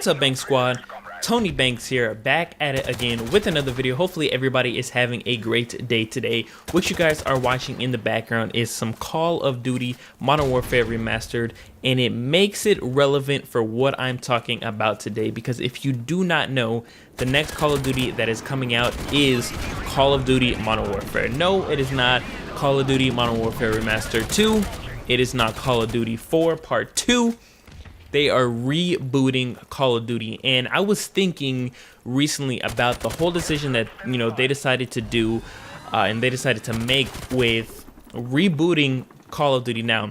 What's up, Bankz Squad? Tony Bankz here, back at it again with another video. Hopefully everybody is having a great day today. What you guys are watching in the background is some Call of Duty Modern Warfare Remastered, and it makes it relevant for what I'm talking about today, because if you do not know, the next Call of Duty that is coming out is Call of Duty Modern Warfare. No, it is not Call of Duty Modern Warfare Remastered 2. It is not Call of Duty 4 Part 2. They are rebooting Call of Duty, and I was thinking recently about the whole decision that they decided to do, and they decided to make with rebooting Call of Duty. Now,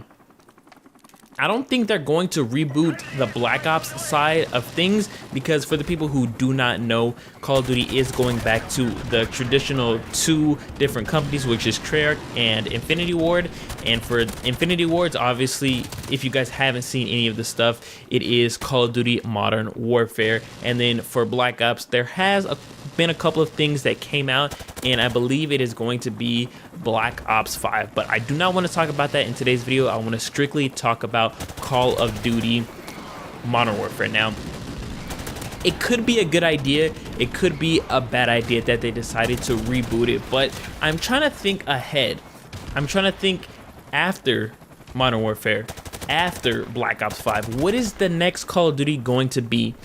I don't think they're going to reboot the Black Ops side of things, because for the people who do not know, Call of Duty is going back to the traditional two different companies, which is Treyarch and Infinity Ward. And for Infinity Ward's, obviously, if you guys haven't seen any of the stuff, it is Call of Duty Modern Warfare. And then for Black Ops, there has been a couple of things that came out, and I believe it is going to be Black Ops 5. But I do not want to talk about that in today's video. I want to strictly talk about Call of Duty Modern Warfare. Now, it could be a good idea, it could be a bad idea that they decided to reboot it, but I'm trying to think ahead. I'm trying to think after Modern Warfare, after Black Ops 5. What is the next Call of Duty going to be?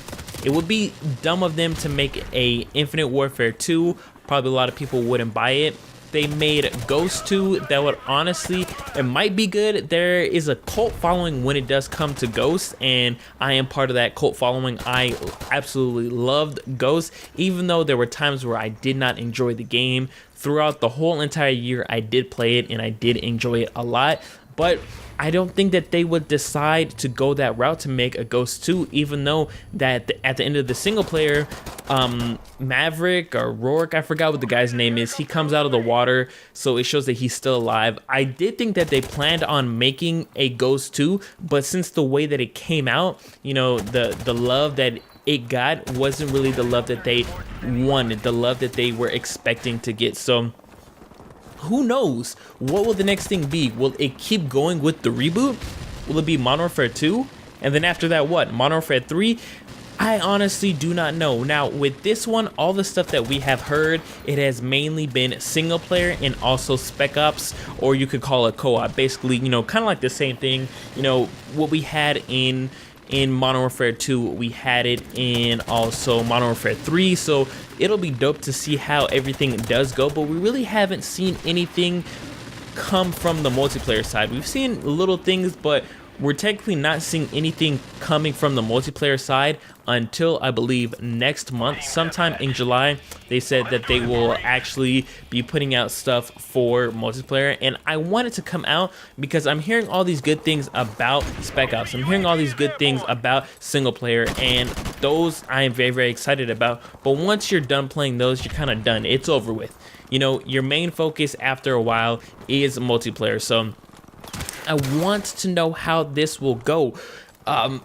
It would be dumb of them to make a Infinite Warfare 2. Probably a lot of people wouldn't buy it. They made Ghost 2, that would honestly, it might be good. There is a cult following when it does come to Ghost, and I am part of that cult following. I absolutely loved Ghost, even though there were times where I did not enjoy the game. Throughout the whole entire year, I did play it and I did enjoy it a lot, but I don't think that they would decide to go that route to make a Ghost 2, even though that at the end of the single player, Maverick or Rourke, I forgot what the guy's name is, he comes out of the water, so it shows that he's still alive. I did think that they planned on making a Ghost 2, but since the way that it came out, the love that it got wasn't really the love that they wanted, the love that they were expecting to get. So who knows? What will the next thing be? Will it keep going with the reboot? Will it be Modern Warfare 2? And then after that, what? Modern Warfare 3? I honestly do not know. Now, with this one, all the stuff that we have heard, it has mainly been single player and also Spec Ops, or you could call it co-op. Basically, kind of like the same thing. What we had in Modern Warfare 2, we had it in also Modern Warfare 3, so it'll be dope to see how everything does go, but we really haven't seen anything come from the multiplayer side. We've seen little things, but we're technically not seeing anything coming from the multiplayer side until, I believe, next month, sometime in July. They said that they will actually be putting out stuff for multiplayer, and I want it to come out because I'm hearing all these good things about Spec Ops. I'm hearing all these good things about single player, and those I am very, very excited about. But once you're done playing those, you're kind of done. It's over with. Your main focus after a while is multiplayer. So I want to know how this will go.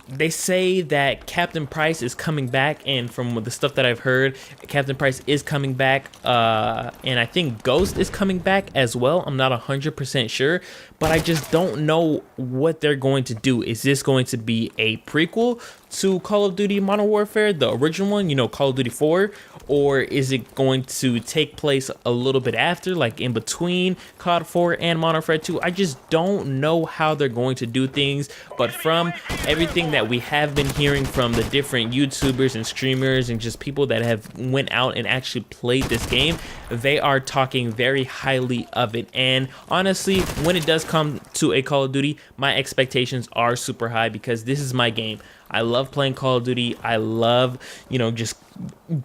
They say that Captain Price is coming back, and from the stuff that I've heard, Captain Price is coming back, and I think Ghost is coming back as well. I'm not 100% sure, but I just don't know what they're going to do. Is this going to be a prequel to Call of Duty Modern Warfare, the original one, Call of Duty 4, or is it going to take place a little bit after, like in between COD 4 and Modern Warfare 2? I just don't know how they're going to do things, but from everything that we have been hearing from the different YouTubers and streamers and just people that have went out and actually played this game, they are talking very highly of it. And honestly, when it does come to a Call of Duty, my expectations are super high because this is my game. I love playing Call of Duty. I love, just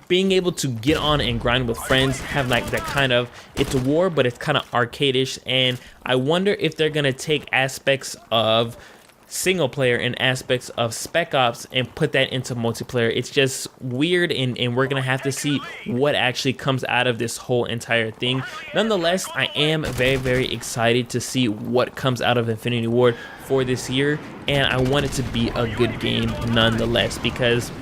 being able to get on and grind with friends, have like that kind of, it's a war, but it's kind of arcade-ish. And I wonder if they're going to take aspects of single player and aspects of Spec Ops and put that into multiplayer. It's just weird, and we're gonna have to see what actually comes out of this whole entire thing. Nonetheless, I am very, very excited to see what comes out of Infinity Ward for this year, and I want it to be a good game nonetheless, because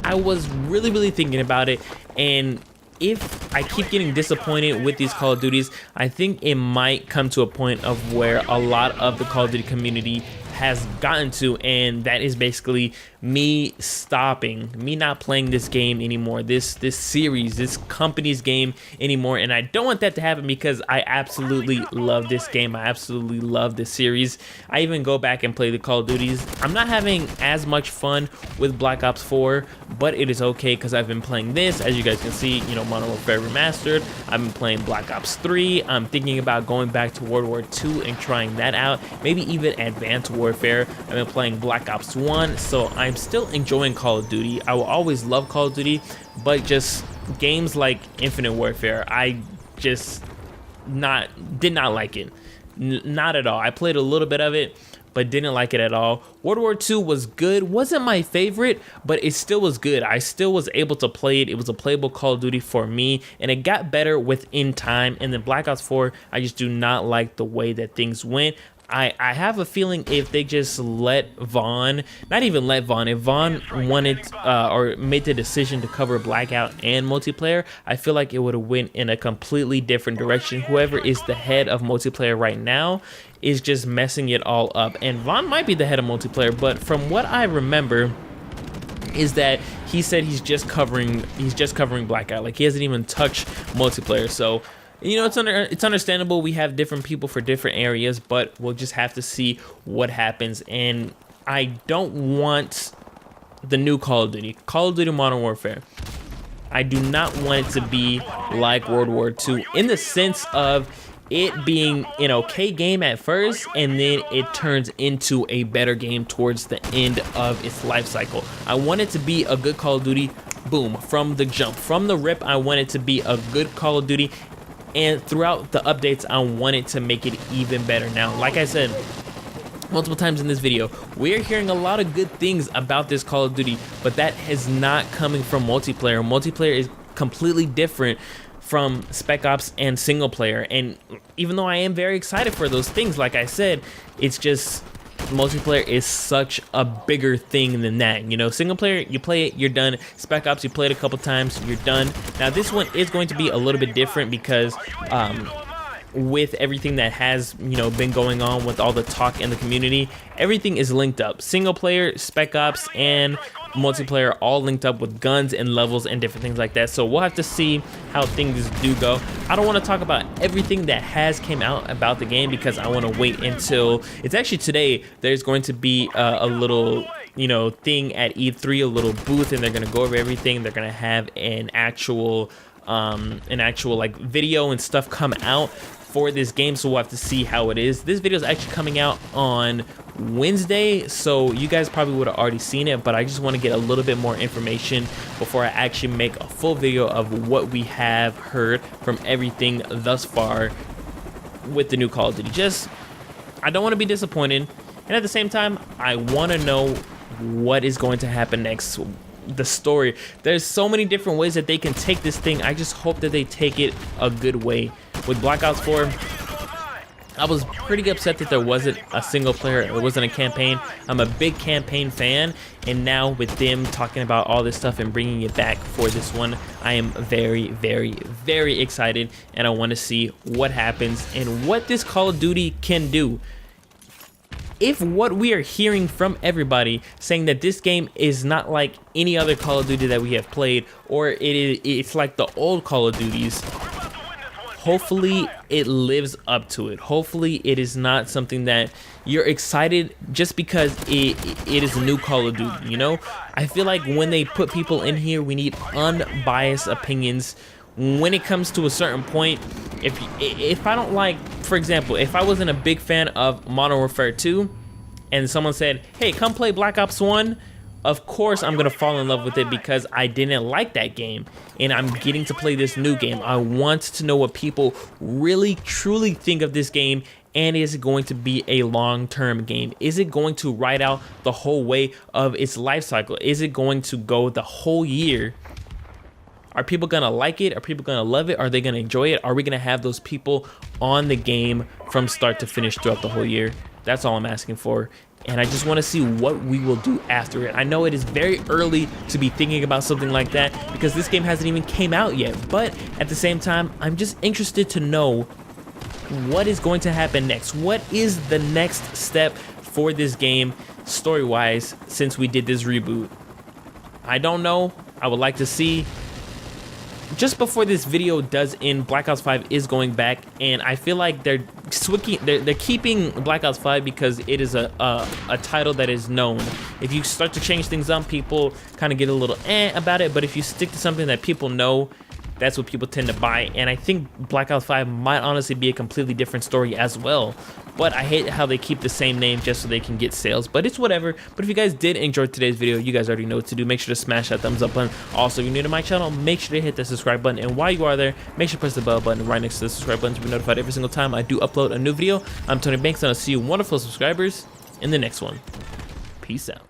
I was really, really thinking about it, and if I keep getting disappointed with these Call of Duties, I think it might come to a point of where a lot of the Call of Duty community has gotten to, and that is basically me stopping, me not playing this game anymore, this series, this company's game anymore. And I don't want that to happen because I absolutely love this game. I absolutely love this series. I even go back and play the Call of Duties. I'm not having as much fun with Black Ops 4, but it is okay because I've been playing this, as you guys can see, you know, Modern Warfare Remastered. I've been playing Black Ops 3. I'm thinking about going back to World War II and trying that out, maybe even Advanced Warfare. I've been playing Black Ops 1, so I'm still enjoying Call of Duty. I will always love Call of Duty, but just games like Infinite Warfare, I just did not like it. Not at all. I played a little bit of it, but didn't like it at all. World War II was good. Wasn't my favorite, but it still was good. I still was able to play it. It was a playable Call of Duty for me, and it got better within time. And then Black Ops 4, I just do not like the way that things went. I have a feeling if they just let Vaughn, not even let Vaughn, if Vaughn wanted or made the decision to cover Blackout and multiplayer, I feel like it would have went in a completely different direction. Whoever is the head of multiplayer right now is just messing it all up. And Vaughn might be the head of multiplayer, but from what I remember is that he said he's just covering Blackout. Like, he hasn't even touched multiplayer. So, you know, it's understandable. We have different people for different areas, but we'll just have to see what happens. And I don't want the new Call of Duty Modern Warfare. I do not want it to be like World War II in the sense of it being an okay game at first, and then it turns into a better game towards the end of its life cycle. I want it to be a good Call of Duty, boom, from the jump, from the rip. I want it to be a good Call of Duty, and throughout the updates, I wanted to make it even better. Now, like I said multiple times in this video, we're hearing a lot of good things about this Call of Duty, but that is not coming from multiplayer. Multiplayer is completely different from Spec Ops and single player. And even though I am very excited for those things, like I said, it's just multiplayer is such a bigger thing than that. You know, single player, you play it, you're done. Spec Ops, you play it a couple times, you're done. Now this one is going to be a little bit different because with everything that has, you know, been going on with all the talk in the community, everything is linked up. Single player, Spec Ops, and multiplayer all linked up with guns and levels and different things like that. So we'll have to see how things do go. I don't want to talk about everything that has came out about the game because I want to wait until it's actually today. There's going to be a little, you know, thing at E3, a little booth, and they're going to go over everything. They're going to have an actual like video and stuff come out for this game, so we'll have to see how it is. This video is actually coming out on Wednesday, so you guys probably would have already seen it, but I just want to get a little bit more information before I actually make a full video of what we have heard from everything thus far with the new Call of Duty. I don't want to be disappointed, and at the same time, I want to know what is going to happen next. The story, there's so many different ways that they can take this thing. I just hope that they take it a good way. With Black Ops 4, I was pretty upset that there wasn't a single player, it wasn't a campaign. I'm a big campaign fan, and now with them talking about all this stuff and bringing it back for this one, I am very, very, very excited, and I want to see what happens and what this Call of Duty can do. If what we are hearing from everybody saying that this game is not like any other Call of Duty that we have played, or it's like the old Call of Duties, hopefully it lives up to it. Hopefully it is not something that you're excited just because it is a new Call of Duty, you know? I feel like when they put people in here, we need unbiased opinions. When it comes to a certain point, if I don't like, for example, if I wasn't a big fan of Modern Warfare 2 and someone said, hey, come play Black Ops 1, of course I'm gonna fall in love with it because I didn't like that game and I'm getting to play this new game. I want to know what people really truly think of this game, and is it going to be a long-term game? Is it going to ride out the whole way of its life cycle? Is it going to go the whole year? Are people gonna like it? Are people gonna love it? Are they gonna enjoy it? Are we gonna have those people on the game from start to finish throughout the whole year? That's all I'm asking for. And I just want to see what we will do after it. I know it is very early to be thinking about something like that because this game hasn't even came out yet. But at the same time, I'm just interested to know what is going to happen next. What is the next step for this game? story-wise since we did this reboot? I don't know. I would like to see. Just before this video does end, Black Ops 5 is going back, and I feel like they're keeping Black Ops 5 because it is a title that is known. If you start to change things up, people kind of get a little about it, but if you stick to something that people know, that's what people tend to buy. And I think Black Ops 5 might honestly be a completely different story as well. But I hate how they keep the same name just so they can get sales, but it's whatever. But if you guys did enjoy today's video, you guys already know what to do. Make sure to smash that thumbs up button. Also, if you're new to my channel, make sure to hit the subscribe button. And while you are there, make sure to press the bell button right next to the subscribe button to be notified every single time I do upload a new video. I'm Tony Bankz, and I'll see you wonderful subscribers in the next one. Peace out.